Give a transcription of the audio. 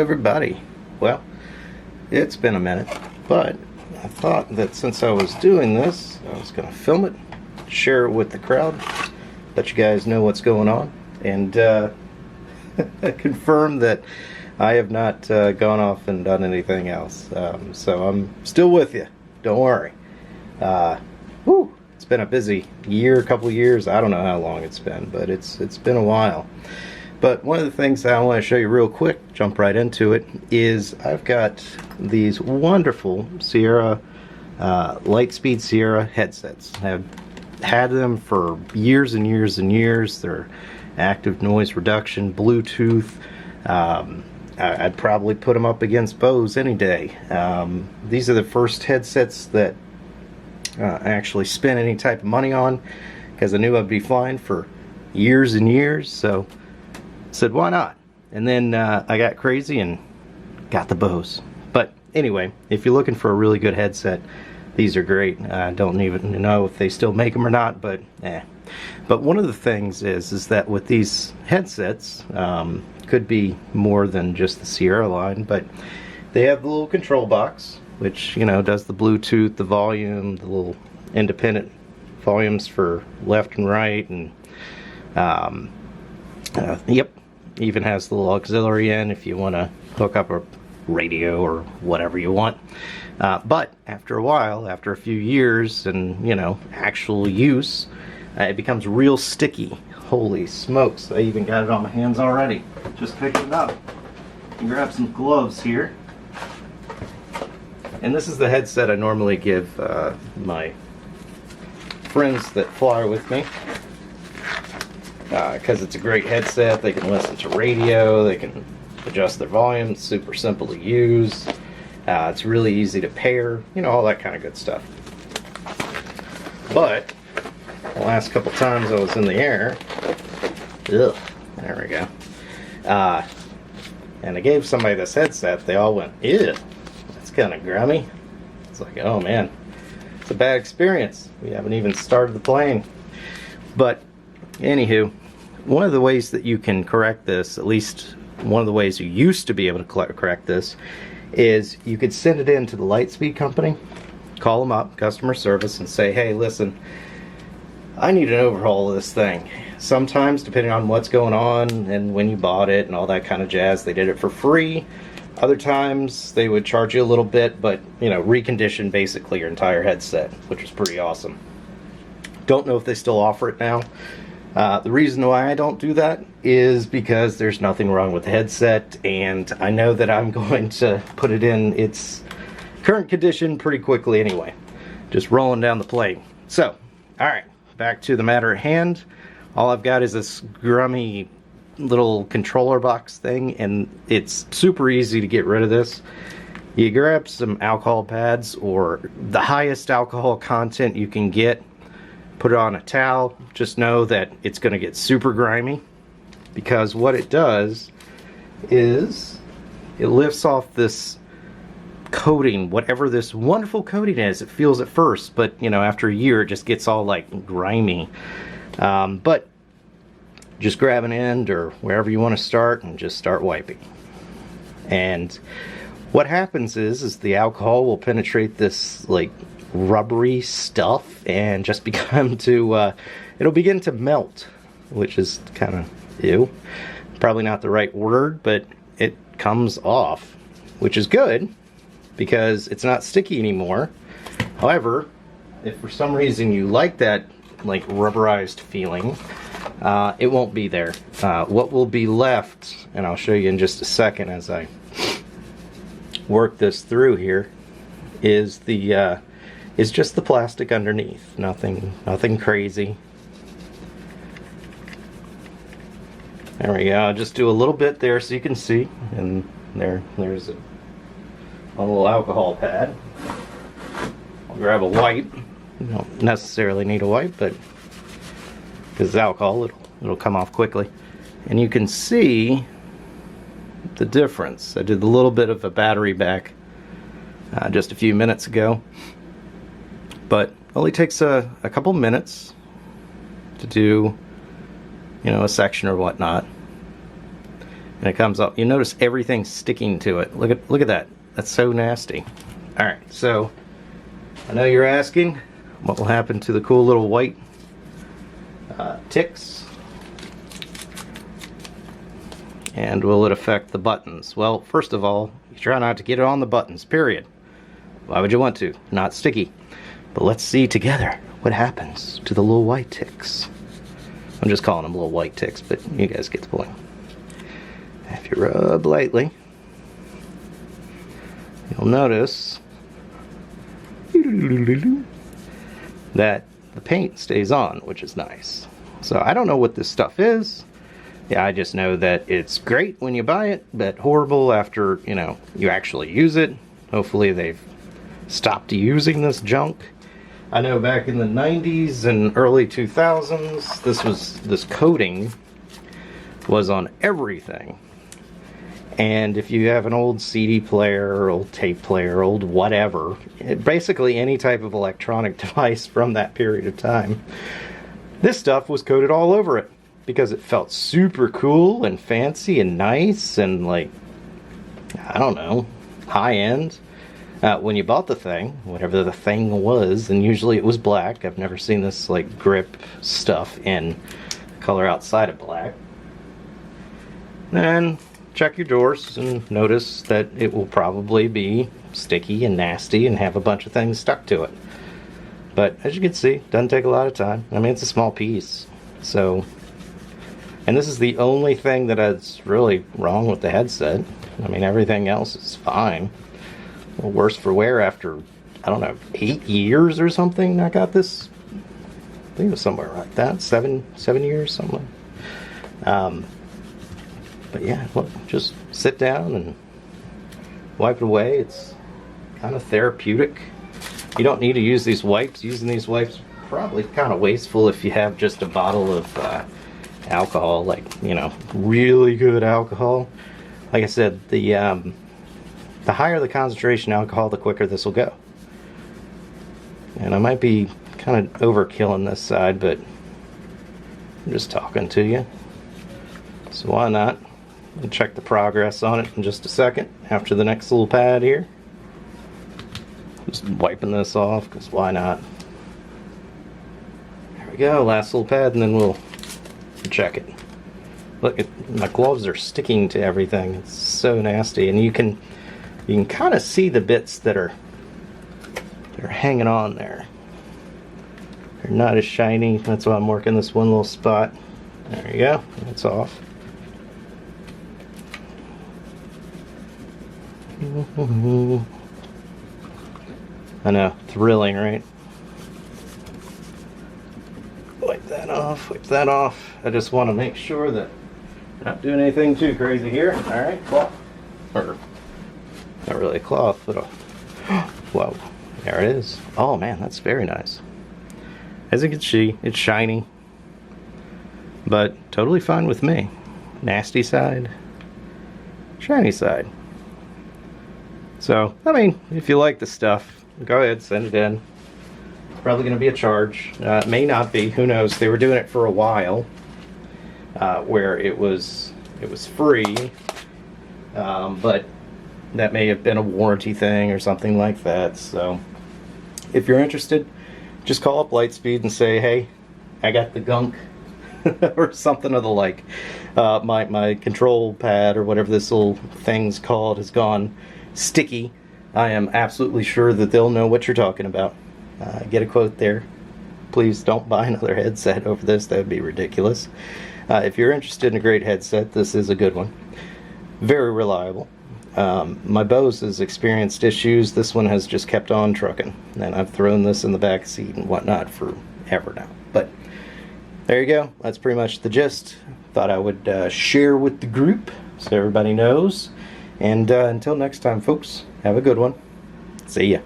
everybody. Well, it's been a minute, but I thought that since I was doing this, I was going to film it, share it with the crowd, let you guys know what's going on, and confirm that I have not gone off and done anything else. So I'm still with you. Don't worry. It's been a busy year, couple of years. I don't know how long it's been, but it's been a while. But one of the things that I want to show you real quick, jump right into it, is I've got these wonderful Sierra, Lightspeed Sierra headsets. I've had them for years and years and years. They're active noise reduction, Bluetooth. I'd probably put them up against Bose any day. These are the first headsets that I actually spent any type of money on, because I knew I'd be flying for years and years, so said why not. And then I got crazy and got the Bose. But anyway, if you're looking for a really good headset, these are great. I don't even know if they still make them or not, but But one of the things is that with these headsets, could be more than just the Sierra line, but they have the little control box, which, you know, does the Bluetooth, the volume, the little independent volumes for left and right, and yep, even has the little auxiliary in if you want to hook up a radio or whatever you want. But after a while, after a few years and, you know, actual use, it becomes real sticky. Holy smokes, I even got it on my hands already. Just picked it up. Grab some gloves here. And this is the headset I normally give my friends that fly with me, because it's a great headset. They can listen to radio, they can adjust their volume, it's super simple to use, it's really easy to pair, you know, all that kind of good stuff. But the last couple times I was in the air, there we go, and I gave somebody this headset, they all went, ew, that's kind of grummy. It's like, oh man, it's a bad experience. We haven't even started the plane. But anywho, one of the ways that you can correct this, at least one of the ways you used to be able to correct this, is you could send it in to the Lightspeed company, call them up, customer service, and say, hey, listen, I need an overhaul of this thing. Sometimes, depending on what's going on and when you bought it and all that kind of jazz, they did it for free. Other times they would charge you a little bit, but, you know, recondition basically your entire headset, which was pretty awesome. Don't know if they still offer it now. The reason why I don't do that is because there's nothing wrong with the headset, and I know that I'm going to put it in its current condition pretty quickly anyway. Just rolling down the plane. So, alright, back to the matter at hand. All I've got is this grummy little controller box thing, and it's super easy to get rid of this. You grab some alcohol pads, or the highest alcohol content you can get, put it on a towel. Just know that it's going to get super grimy, because what it does is it lifts off this coating, whatever this wonderful coating is. It feels at first, but, you know, after a year it just gets all like grimy. But just grab an end or wherever you want to start and just start wiping. And what happens is the alcohol will penetrate this like rubbery stuff and just become to it'll begin to melt, which is kind of ew. Probably not the right word, but it comes off, which is good because it's not sticky anymore. However, if for some reason you like that like rubberized feeling, it won't be there. What will be left, and I'll show you in just a second as I work this through here, is just the plastic underneath. Nothing crazy. There we go. I'll just do a little bit there so you can see, and there's a little alcohol pad. I'll grab a wipe. You don't necessarily need a wipe, but because it's alcohol, it'll come off quickly. And you can see the difference. I did a little bit of a battery back just a few minutes ago, but only takes a couple minutes to do, you know, a section or whatnot. and it comes up. You notice everything's sticking to it. Look at that. That's so nasty. All right, so I know you're asking what will happen to the cool little white ticks, and will it affect the buttons? Well, first of all, you try not to get it on the buttons, period. Why would you want to? Not sticky. But let's see together what happens to the little white ticks. I'm just calling them little white ticks, but you guys get the point. If you rub lightly, you'll notice that the paint stays on, which is nice. So I don't know what this stuff is. Yeah, I just know that it's great when you buy it, but horrible after, you know, you actually use it. Hopefully they've stopped using this junk. I know back in the 90s and early 2000s, this coating was on everything. And if you have an old CD player, old tape player, old whatever, basically any type of electronic device from that period of time, this stuff was coated all over it because it felt super cool and fancy and nice and, like, I don't know, high end. When you bought the thing, whatever the thing was, and usually it was black. I've never seen this like grip stuff in color outside of black. Then check your doors and notice that it will probably be sticky and nasty and have a bunch of things stuck to it. But as you can see, it doesn't take a lot of time. I mean, it's a small piece. So, and this is the only thing that is really wrong with the headset. I mean, everything else is fine. A little worse for wear after, I don't know, 8 years or something. I got this, I think it was somewhere like that, seven years, something. But yeah, look, just sit down and wipe it away. It's kind of therapeutic. You don't need to use these wipes. Using these wipes is probably kind of wasteful if you have just a bottle of alcohol, like, you know, really good alcohol. Like I said, the higher the concentration alcohol, the quicker this will go. And I might be kind of overkilling this side, but I'm just talking to you. So why not? I'll check the progress on it in just a second after the next little pad here. Just wiping this off, because why not? There we go, last little pad, and then we'll check it. Look, my gloves are sticking to everything. It's so nasty, and you can kind of see the bits that are hanging on there. They're not as shiny. That's why I'm working this one little spot. There you go. It's off. I know, thrilling, right? Wipe that off. Wipe that off. I just want to make sure that I'm not doing anything too crazy here. All right, cloth. Or not really a cloth, but whoa, there it is. Oh man, that's very nice. As you can see, it's shiny, but totally fine with me. Nasty side, shiny side. So, I mean, if you like the stuff, go ahead, send it in. Probably going to be a charge. It may not be. Who knows? They were doing it for a while, where it was free, but that may have been a warranty thing or something like that. So, if you're interested, just call up Lightspeed and say, "Hey, I got the gunk," or something of the like. My control pad or whatever this little thing's called has gone sticky. I am absolutely sure that they'll know what you're talking about. Get a quote there. Please don't buy another headset over this. That would be ridiculous. If you're interested in a great headset, this is a good one. Very reliable. My Bose has experienced issues. This one has just kept on trucking, and I've thrown this in the back seat and whatnot forever now. But there you go. That's pretty much the gist. Thought I would share with the group so everybody knows. And until next time, folks, have a good one. See ya.